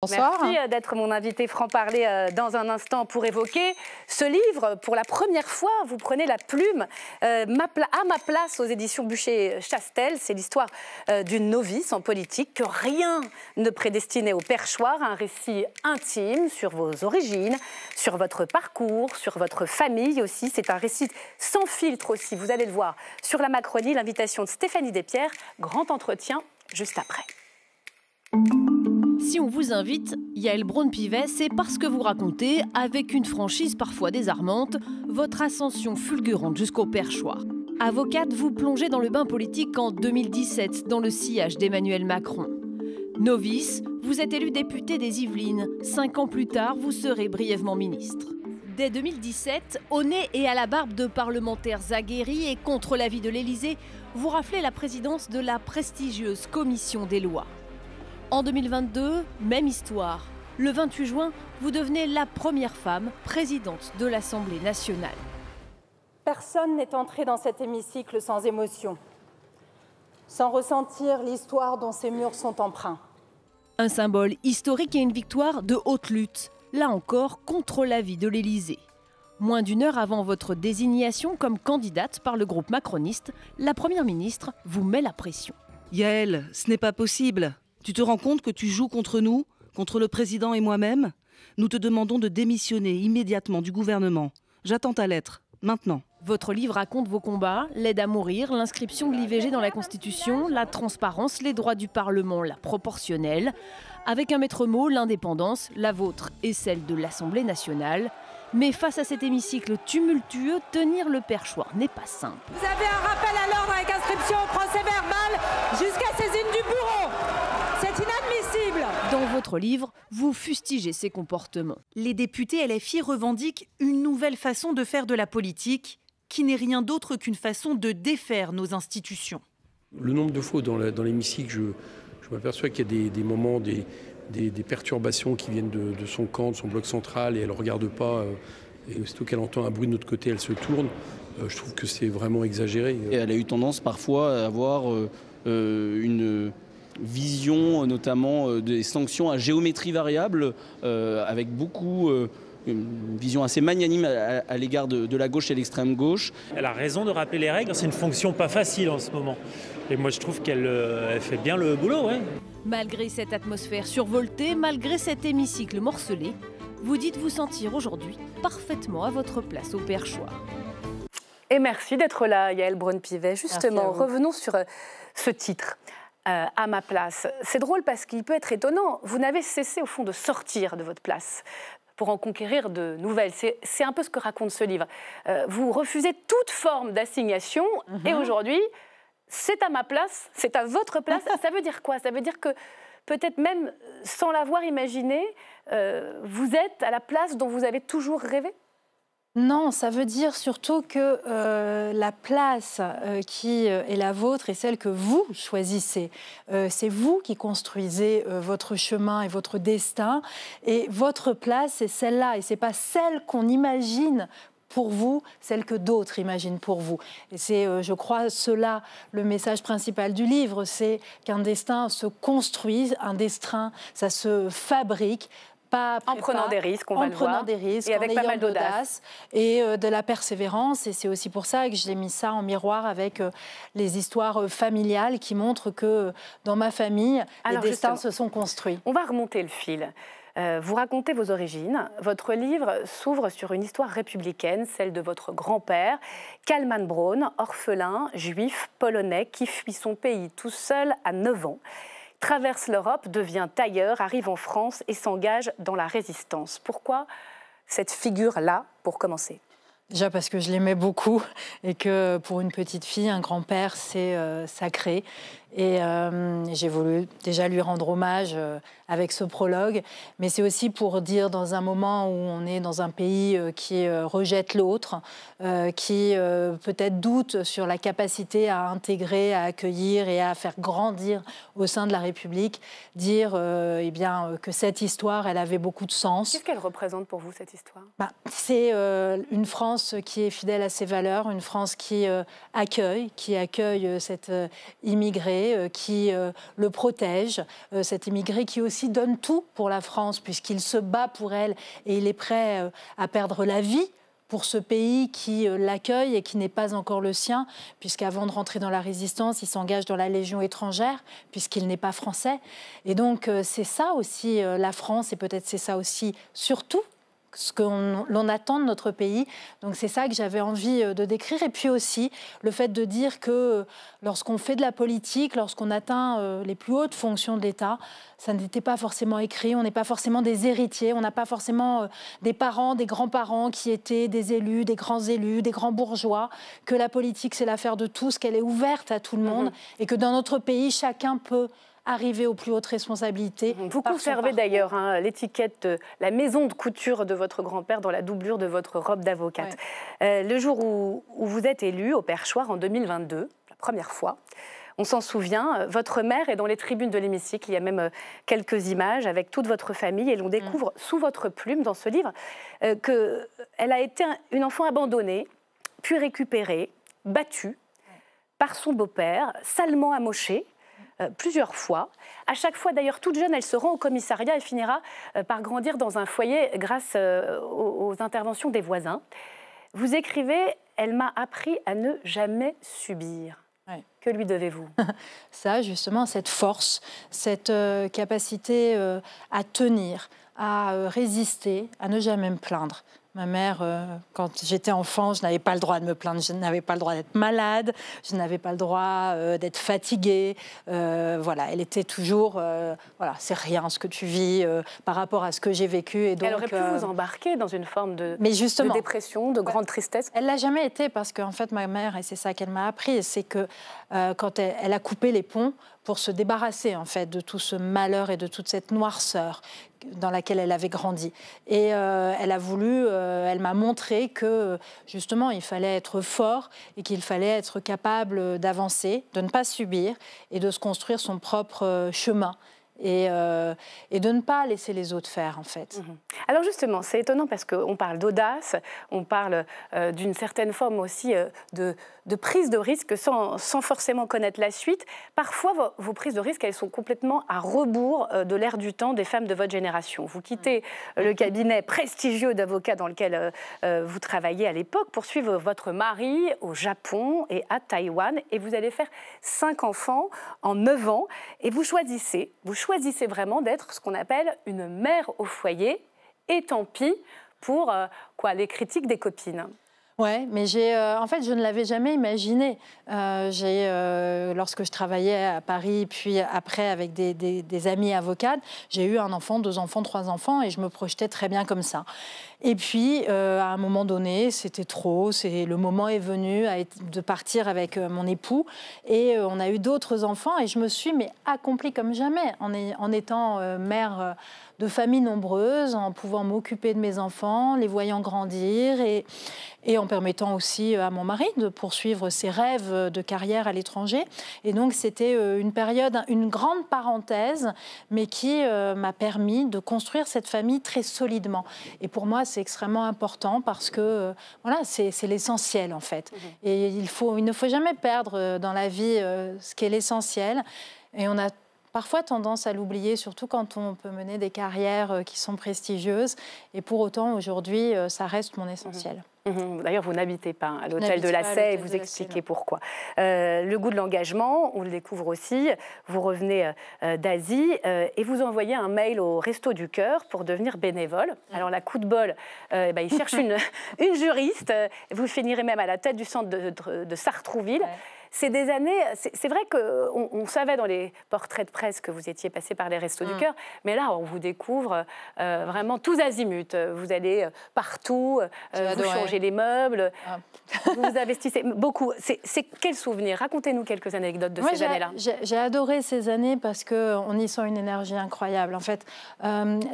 Bonsoir. Merci d'être mon invité franc-parler dans un instant pour évoquer ce livre. Pour la première fois, vous prenez la plume à ma place aux éditions Buchet-Chastel. C'est l'histoire d'une novice en politique que rien ne prédestinait au perchoir. Un récit intime sur vos origines, sur votre parcours, sur votre famille aussi. C'est un récit sans filtre aussi, vous allez le voir. Sur la Macronie, l'invitation de Stéphanie Despierres. Grand entretien juste après. Si on vous invite, Yaël Braun-Pivet, c'est parce que vous racontez, avec une franchise parfois désarmante, votre ascension fulgurante jusqu'au perchoir. Avocate, vous plongez dans le bain politique en 2017, dans le sillage d'Emmanuel Macron. Novice, vous êtes élu député des Yvelines. 5 ans plus tard, vous serez brièvement ministre. Dès 2017, au nez et à la barbe de parlementaires aguerris et contre l'avis de l'Élysée, vous raflez la présidence de la prestigieuse Commission des lois. En 2022, même histoire. Le 28 juin, vous devenez la première femme présidente de l'Assemblée nationale. Personne n'est entré dans cet hémicycle sans émotion, sans ressentir l'histoire dont ces murs sont empreints. Un symbole historique et une victoire de haute lutte, là encore contre l'avis de l'Élysée. Moins d'une heure avant votre désignation comme candidate par le groupe macroniste, la Première ministre vous met la pression. Yaël, ce n'est pas possible. Tu te rends compte que tu joues contre nous, contre le président et moi-même? Nous te demandons de démissionner immédiatement du gouvernement. J'attends ta lettre, maintenant. Votre livre raconte vos combats, l'aide à mourir, l'inscription de l'IVG dans la Constitution, la transparence, les droits du Parlement, la proportionnelle. Avec un maître mot, l'indépendance, la vôtre et celle de l'Assemblée nationale. Mais face à cet hémicycle tumultueux, tenir le perchoir n'est pas simple. Vous avez un rappel à l'ordre avec inscription au procès verbal jusqu'à saisine du bureau. C'est inadmissible. Dans votre livre, vous fustigez ces comportements. Les députés LFI revendiquent une nouvelle façon de faire de la politique, qui n'est rien d'autre qu'une façon de défaire nos institutions. Le nombre de fois dans l'hémicycle, je m'aperçois qu'il y a des moments, des perturbations qui viennent de son camp, de son bloc central, et elle ne regarde pas. Et aussitôt qu'elle entend un bruit de notre côté, elle se tourne. Je trouve que c'est vraiment exagéré. Et elle a eu tendance parfois à avoir une vision notamment des sanctions à géométrie variable, avec beaucoup... une vision assez magnanime à l'égard de la gauche et l'extrême gauche. Elle a raison de rappeler les règles, c'est une fonction pas facile en ce moment. Et moi je trouve qu'elle fait bien le boulot. Ouais. Malgré cette atmosphère survoltée, malgré cet hémicycle morcelé, vous dites vous sentir aujourd'hui parfaitement à votre place au perchoir. Et merci d'être là, Yaël Braun-Pivet. Justement, revenons sur ce titre. À ma place. C'est drôle parce qu'il peut être étonnant. Vous n'avez cessé au fond de sortir de votre place pour en conquérir de nouvelles. C'est un peu ce que raconte ce livre. Vous refusez toute forme d'assignation et aujourd'hui, c'est à ma place, c'est à votre place. Ça veut dire quoi? Ça veut dire que peut-être même sans l'avoir imaginé, vous êtes à la place dont vous avez toujours rêvé? Non, ça veut dire surtout que la place qui est la vôtre est celle que vous choisissez. C'est vous qui construisez votre chemin et votre destin. Et votre place, c'est celle-là. Et ce n'est pas celle qu'on imagine pour vous, celle que d'autres imaginent pour vous. Et c'est, je crois, cela le message principal du livre. C'est qu'un destin se construit, un destin, ça se fabrique. En prenant des risques, on va le voir. En prenant des risques, et avec pas mal d'audace. Et de la persévérance. Et c'est aussi pour ça que j'ai mis ça en miroir avec les histoires familiales qui montrent que dans ma famille, les destins se sont construits. On va remonter le fil. Vous racontez vos origines. Votre livre s'ouvre sur une histoire républicaine, celle de votre grand-père, Kalman Braun, orphelin, juif, polonais, qui fuit son pays tout seul à 9 ans. Traverse l'Europe, devient tailleur, arrive en France et s'engage dans la résistance. Pourquoi cette figure-là, pour commencer? Déjà parce que je l'aimais beaucoup et que pour une petite fille, un grand-père, c'est sacré. Et j'ai voulu déjà lui rendre hommage avec ce prologue. Mais c'est aussi pour dire, dans un moment où on est dans un pays qui rejette l'autre, qui peut-être doute sur la capacité à intégrer, à accueillir et à faire grandir au sein de la République, dire eh bien, que cette histoire, elle avait beaucoup de sens. Qu'est-ce qu'elle représente pour vous, cette histoire? C'est une France qui est fidèle à ses valeurs, une France qui accueille cette immigrée immigré qui le protège, cet immigré qui aussi donne tout pour la France, puisqu'il se bat pour elle et il est prêt à perdre la vie pour ce pays qui l'accueille et qui n'est pas encore le sien, puisqu'avant de rentrer dans la résistance, il s'engage dans la Légion étrangère, puisqu'il n'est pas français. Et donc, c'est ça aussi la France, et peut-être c'est ça aussi, surtout, ce l'on attend de notre pays. Donc c'est ça que j'avais envie de décrire. Et puis aussi le fait de dire que lorsqu'on fait de la politique, lorsqu'on atteint les plus hautes fonctions de l'État, ça n'était pas forcément écrit, on n'est pas forcément des héritiers, on n'a pas forcément des parents, des grands-parents qui étaient des élus, des grands bourgeois, que la politique c'est l'affaire de tous, qu'elle est ouverte à tout le monde et que dans notre pays, chacun peut arriver aux plus hautes responsabilités. Vous conservez d'ailleurs l'étiquette de la maison de couture de votre grand-père dans la doublure de votre robe d'avocate. Ouais. Le jour où vous êtes élu au Perchoir en 2022, la première fois, on s'en souvient, votre mère est dans les tribunes de l'hémicycle. Il y a même quelques images avec toute votre famille et l'on découvre sous votre plume dans ce livre qu'elle a été une enfant abandonnée, puis récupérée, battue par son beau-père, salement amochée, plusieurs fois. À chaque fois, d'ailleurs, toute jeune, elle se rend au commissariat et finira par grandir dans un foyer grâce aux interventions des voisins. Vous écrivez « Elle m'a appris à ne jamais subir ». Ouais. Que lui devez-vous? Ça, justement, cette force, cette capacité à tenir, à résister, à ne jamais me plaindre. Ma mère, quand j'étais enfant, je n'avais pas le droit de me plaindre, je n'avais pas le droit d'être malade, je n'avais pas le droit d'être fatiguée. Voilà, elle était toujours, voilà, c'est rien ce que tu vis par rapport à ce que j'ai vécu. Et donc, elle aurait pu vous embarquer dans une forme de dépression, de grande tristesse. Elle l'a jamais été parce qu'en fait, ma mère, et c'est ça qu'elle m'a appris, c'est que quand elle a coupé les ponts pour se débarrasser en fait de tout ce malheur et de toute cette noirceur dans laquelle elle avait grandi. Et elle a voulu, elle m'a montré que justement il fallait être fort et qu'il fallait être capable d'avancer, de ne pas subir et de se construire son propre chemin. Et de ne pas laisser les autres faire, en fait. Alors justement, c'est étonnant parce qu'on parle d'audace, on parle d'une certaine forme aussi de prise de risque sans forcément connaître la suite. Parfois, vos prises de risque, elles sont complètement à rebours de l'ère du temps des femmes de votre génération. Vous quittez le cabinet prestigieux d'avocats dans lequel vous travaillez à l'époque pour suivre votre mari au Japon et à Taïwan. Et vous allez faire 5 enfants en 9 ans. Et vous choisissez vraiment d'être ce qu'on appelle une mère au foyer, et tant pis pour les critiques des copines. Ouais, mais en fait, je ne l'avais jamais imaginé. Lorsque je travaillais à Paris, puis après avec des amis avocates, j'ai eu 1 enfant, 2 enfants, 3 enfants, et je me projetais très bien comme ça. Et puis, à un moment donné, c'était trop. Le moment est venu de partir avec mon époux, et on a eu d'autres enfants, et je me suis accomplie comme jamais en étant mère de famille nombreuse, en pouvant m'occuper de mes enfants, les voyant grandir, et en permettant aussi à mon mari de poursuivre ses rêves de carrière à l'étranger. Et donc, c'était une période, une grande parenthèse, mais qui m'a permis de construire cette famille très solidement. Et pour moi, c'est extrêmement important parce que voilà, c'est l'essentiel, en fait. Et il ne faut jamais perdre dans la vie ce qui est l'essentiel. Et on a parfois tendance à l'oublier, surtout quand on peut mener des carrières qui sont prestigieuses. Et pour autant, aujourd'hui, ça reste mon essentiel. D'ailleurs, vous n'habitez pas à l'hôtel de la Sey et vous expliquez pourquoi. Le goût de l'engagement, on le découvre aussi. Vous revenez d'Asie et vous envoyez un mail au Resto du Cœur pour devenir bénévole. Alors, la coup de bol, il cherche une juriste. Vous finirez même à la tête du centre de Sartrouville. Ouais. C'est des années, c'est vrai qu'on savait dans les portraits de presse que vous étiez passé par les Restos du Cœur, mais là, on vous découvre vraiment tous azimuts. Vous allez partout, vous changez les meubles, vous investissez beaucoup. C'est quel souvenir? Racontez-nous quelques anecdotes de ces années-là. J'ai adoré ces années parce qu'on y sent une énergie incroyable. En fait,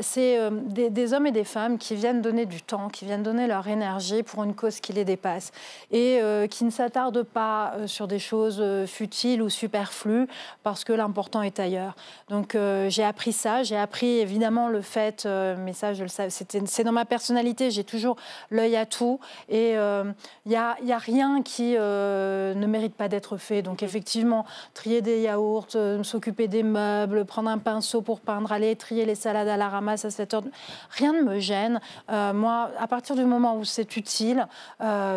c'est des hommes et des femmes qui viennent donner du temps, qui viennent donner leur énergie pour une cause qui les dépasse et qui ne s'attardent pas sur des choses futiles ou superflues parce que l'important est ailleurs. Donc j'ai appris ça, j'ai appris évidemment le fait, mais ça je le savais, c'est dans ma personnalité, j'ai toujours l'œil à tout et il y a rien qui ne mérite pas d'être fait. Donc effectivement, trier des yaourts, s'occuper des meubles, prendre un pinceau pour peindre, aller trier les salades à la ramasse à 7 heures, rien ne me gêne. Moi, à partir du moment où c'est utile,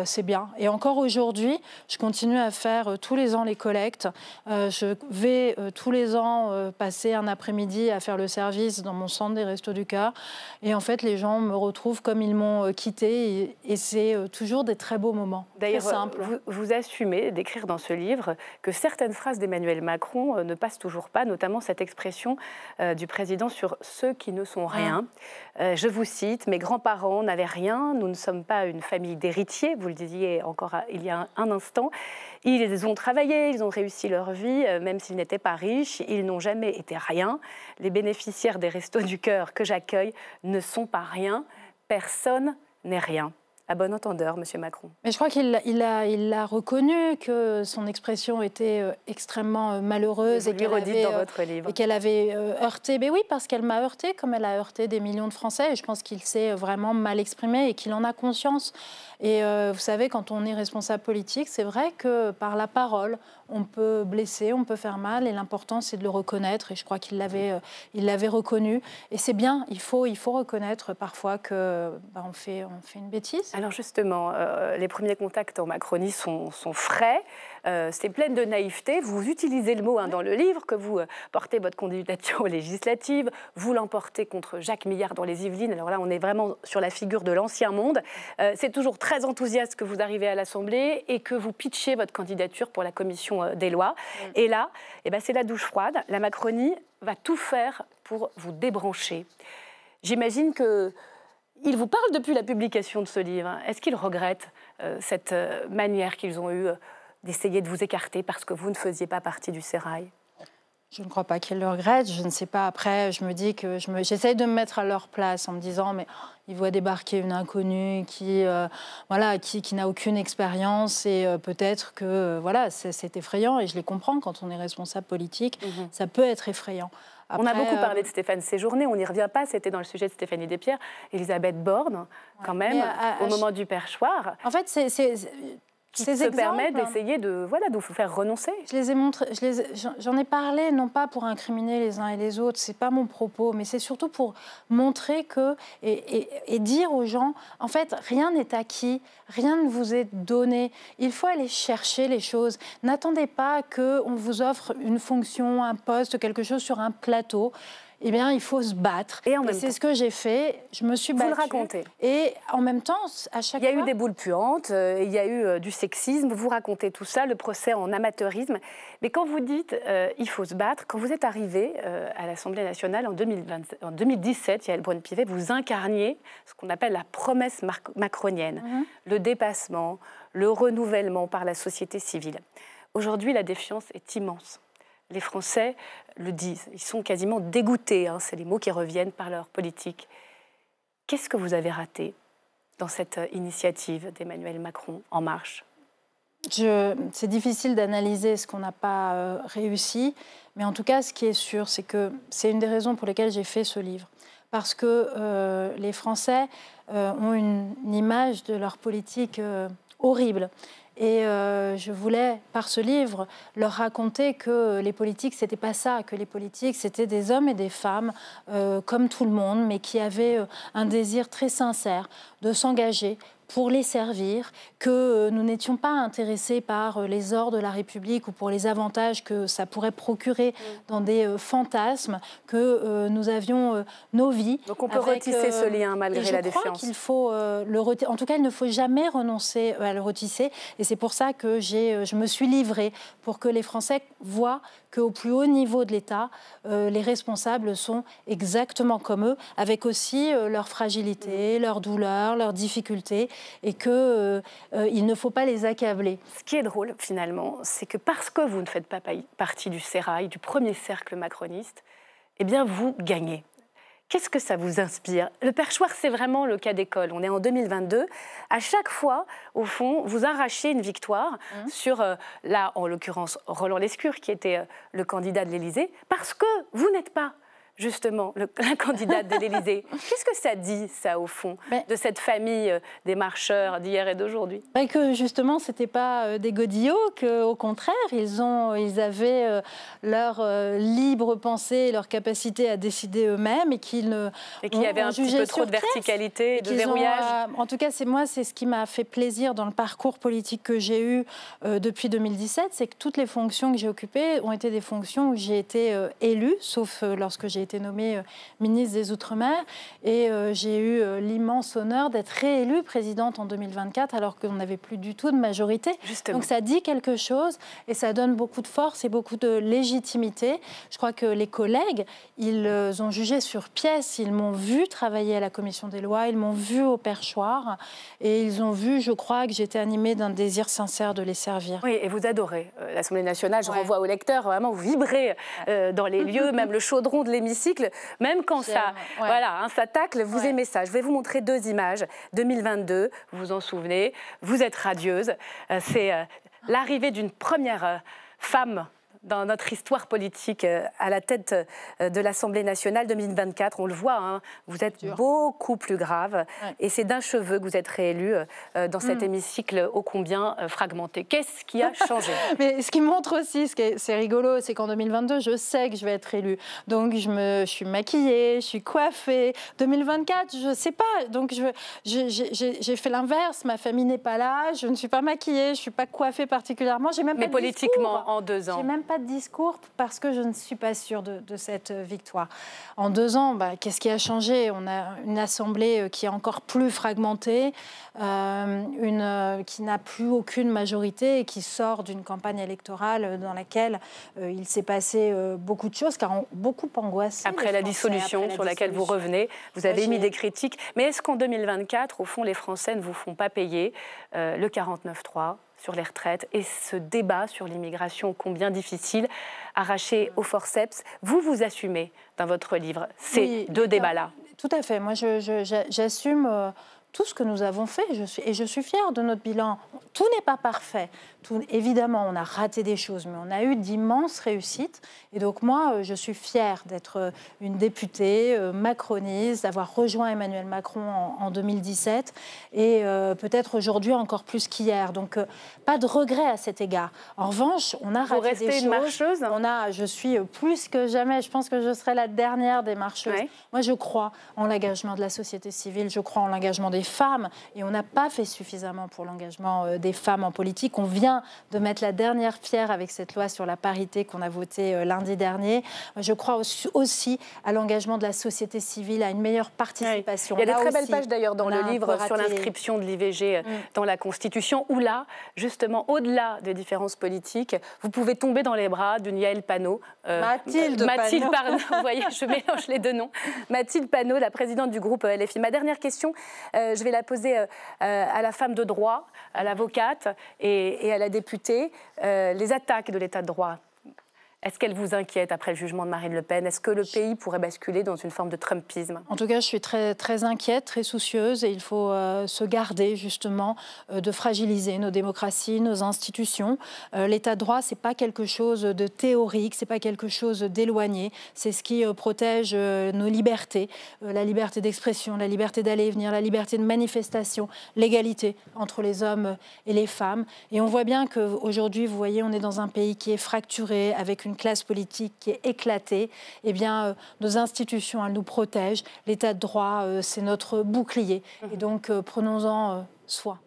c'est bien. Et encore aujourd'hui, je continue à faire tous les ans les collectes. Je vais tous les ans passer un après-midi à faire le service dans mon centre des Restos du Cœur. Et en fait, les gens me retrouvent comme ils m'ont quitté. Et c'est toujours des très beaux moments. D'ailleurs, vous assumez d'écrire dans ce livre que certaines phrases d'Emmanuel Macron ne passent toujours pas, notamment cette expression du président sur ceux qui ne sont rien. Je vous cite, « Mes grands-parents n'avaient rien, nous ne sommes pas une famille d'héritiers », vous le disiez encore il y a un instant. Ils ont travaillé, ils ont réussi leur vie, même s'ils n'étaient pas riches, ils n'ont jamais été rien. Les bénéficiaires des Restos du Cœur que j'accueille ne sont pas rien, personne n'est rien. À bon entendeur, Monsieur Macron. Mais je crois qu'il a reconnu que son expression était extrêmement malheureuse et qu'elle avait heurté. Mais oui, parce qu'elle m'a heurté comme elle a heurté des millions de Français. Et je pense qu'il s'est vraiment mal exprimé et qu'il en a conscience. Et vous savez, quand on est responsable politique, c'est vrai que par la parole, on peut blesser, on peut faire mal. Et l'important, c'est de le reconnaître. Et je crois qu'il l'avait reconnu. Et c'est bien, il faut reconnaître parfois que on fait une bêtise. Alors justement, les premiers contacts en Macronie sont frais, c'est plein de naïveté. Vous utilisez le mot dans le livre, que vous portez votre candidature aux législatives, vous l'emportez contre Jacques Millard dans les Yvelines. Alors là, on est vraiment sur la figure de l'ancien monde. C'est toujours très enthousiaste que vous arrivez à l'Assemblée et que vous pitchez votre candidature pour la commission des lois. Et là, c'est la douche froide. La Macronie va tout faire pour vous débrancher. J'imagine que il vous parle depuis la publication de ce livre. Est-ce qu'il regrette cette manière qu'ils ont eue d'essayer de vous écarter parce que vous ne faisiez pas partie du sérail ? Je ne crois pas qu'il le regrette. Je ne sais pas. Après, je me dis que j'essaye de me mettre à leur place en me disant mais ils voient débarquer une inconnue qui n'a aucune expérience et peut-être que c'est effrayant et je les comprends quand on est responsable politique. Ça peut être effrayant. Après, on a beaucoup parlé de Stéphane Séjourné, on n'y revient pas, c'était dans le sujet de Stéphanie Despierres, Elisabeth Borne, quand même, au moment du perchoir. En fait, qui se permet d'essayer de vous faire renoncer. Je les ai montrés, j'en ai parlé, non pas pour incriminer les uns et les autres, c'est pas mon propos, mais c'est surtout pour montrer que, et dire aux gens, en fait, rien n'est acquis, rien ne vous est donné. Il faut aller chercher les choses. N'attendez pas qu'on vous offre une fonction, un poste, quelque chose sur un plateau. Eh bien, il faut se battre. Et c'est ce que j'ai fait. Je me suis battue. Vous le racontez. Et en même temps, à chaque fois... Il y a eu des boules puantes, il y a eu du sexisme. Vous racontez tout ça, le procès en amateurisme. Mais quand vous dites il faut se battre, quand vous êtes arrivé à l'Assemblée nationale en 2017, Yaël Braun-Pivet, vous incarniez ce qu'on appelle la promesse macronienne, le dépassement, le renouvellement par la société civile. Aujourd'hui, la défiance est immense. Les Français le disent, ils sont quasiment dégoûtés, c'est les mots qui reviennent par leur politique. Qu'est-ce que vous avez raté dans cette initiative d'Emmanuel Macron En Marche ? C'est difficile d'analyser ce qu'on n'a pas réussi, mais en tout cas, ce qui est sûr, c'est que c'est une des raisons pour lesquelles j'ai fait ce livre. Parce que les Français ont une image de leur politique horrible. Et je voulais, par ce livre, leur raconter que les politiques, c'était pas ça, que les politiques, c'était des hommes et des femmes, comme tout le monde, mais qui avaient un désir très sincère de s'engager pour les servir, que nous n'étions pas intéressés par les ors de la République ou pour les avantages que ça pourrait procurer dans des fantasmes, que nous avions nos vies. Donc on peut retisser ce lien malgré la défiance. Je crois qu'il faut en tout cas, il ne faut jamais renoncer à le retisser. Et c'est pour ça que je me suis livrée pour que les Français voient qu'au plus haut niveau de l'État, les responsables sont exactement comme eux, avec aussi leur fragilité, leurs douleurs, leurs difficultés, et qu'il ne faut pas les accabler. Ce qui est drôle, finalement, c'est que parce que vous ne faites pas partie du sérail, du premier cercle macroniste, eh bien, vous gagnez. Qu'est-ce que ça vous inspire? Le perchoir, c'est vraiment le cas d'école. On est en 2022. À chaque fois, au fond, vous arrachez une victoire sur, là, en l'occurrence, Roland Lescure, qui était le candidat de l'Élysée, parce que vous n'êtes pas justement la candidate de l'Élysée. Qu'est-ce que ça dit, ça, au fond, de cette famille des marcheurs d'hier et d'aujourd'hui? Que justement, ce n'était pas des godillots, qu'au contraire, ils avaient leur libre pensée, leur capacité à décider eux-mêmes, et qu'il y avait un petit peu trop de verticalité, de verrouillage. En tout cas, c'est ce qui m'a fait plaisir dans le parcours politique que j'ai eu depuis 2017, c'est que toutes les fonctions que j'ai occupées ont été des fonctions où j'ai été élue, sauf lorsque j'ai été nommée ministre des Outre-mer, et j'ai eu l'immense honneur d'être réélue présidente en 2024 alors qu'on n'avait plus du tout de majorité. Justement. Donc ça dit quelque chose et ça donne beaucoup de force et beaucoup de légitimité. Je crois que les collègues, ils ont jugé sur pièce, ils m'ont vu travailler à la commission des lois, ils m'ont vu au perchoir et ils ont vu, je crois, que j'étais animée d'un désir sincère de les servir. Oui, et vous adorez l'Assemblée nationale. Je renvoie aux lecteurs, vraiment, vous vibrez dans les lieux, même le chaudron de l'hémicycle, même quand ça, voilà, ça tacle, vous aimez ça. Je vais vous montrer 2 images. 2022, vous vous en souvenez, vous êtes radieuse. C'est l'arrivée d'une première femme dans notre histoire politique à la tête de l'Assemblée nationale 2024. On le voit, hein, vous êtes beaucoup plus grave. Et c'est d'un cheveu que vous êtes réélu dans cet hémicycle ô combien fragmenté. Qu'est-ce qui a changé? Mais ce qui montre aussi, c'est rigolo, c'est qu'en 2022, je sais que je vais être élue. Donc je suis maquillée, je suis coiffée. 2024, je ne sais pas. Donc j'ai fait l'inverse. Ma famille n'est pas là, je ne suis pas maquillée, je ne suis pas coiffée particulièrement. J'ai même pas Mais de politiquement, discours. en 2 ans. J'ai même pas de discours parce que je ne suis pas sûre de cette victoire. En 2 ans, qu'est-ce qui a changé? On a une Assemblée qui est encore plus fragmentée, qui n'a plus aucune majorité et qui sort d'une campagne électorale dans laquelle il s'est passé beaucoup de choses, car beaucoup angoissé. Après la dissolution sur laquelle vous revenez, vous avez émis des critiques. Mais est-ce qu'en 2024, au fond, les Français ne vous font pas payer le 49.3 sur les retraites et ce débat sur l'immigration combien difficile, arraché au forceps? Vous assumez dans votre livre ces 2 débats-là. Tout à fait. Moi, j'assume tout ce que nous avons fait. Je suis fière de notre bilan. Tout n'est pas parfait. Évidemment, on a raté des choses, mais on a eu d'immenses réussites. Et donc moi, je suis fière d'être une députée macroniste, d'avoir rejoint Emmanuel Macron en 2017 et peut-être aujourd'hui encore plus qu'hier. Donc pas de regret à cet égard. En revanche, on a raté des choses. Une marcheuse. Je suis plus que jamais, je pense que je serai la dernière des marcheuses. Ouais. Moi, je crois en l'engagement de la société civile, je crois en l'engagement des femmes et on n'a pas fait suffisamment pour l'engagement des femmes en politique. On vient de mettre la dernière pierre avec cette loi sur la parité qu'on a votée lundi dernier. Je crois aussi à l'engagement de la société civile, à une meilleure participation. Il y a des très belles pages d'ailleurs dans le livre sur l'inscription de l'IVG dans la Constitution, où là, justement, au-delà des différences politiques, vous pouvez tomber dans les bras d'une Yaël Panot. Mathilde Panot. Vous voyez, je mélange les 2 noms. Mathilde Panot, la présidente du groupe LFI. Ma dernière question, je vais la poser à la femme de droit, à l'avocate et à la députée. Les attaques de l'état de droit, est-ce qu'elles vous inquiètent après le jugement de Marine Le Pen? Est-ce que le pays pourrait basculer dans une forme de trumpisme? En tout cas, je suis très, très inquiète, très soucieuse et il faut se garder justement de fragiliser nos démocraties, nos institutions. L'état de droit, ce n'est pas quelque chose de théorique, ce n'est pas quelque chose d'éloigné. C'est ce qui protège nos libertés, la liberté d'expression, la liberté d'aller et venir, la liberté de manifestation, l'égalité entre les hommes et les femmes. Et on voit bien qu'aujourd'hui, vous voyez, on est dans un pays qui est fracturé, avec une classe politique qui est éclatée. Eh bien, nos institutions, elles nous protègent. L'état de droit, c'est notre bouclier. Et donc, prenons-en soin.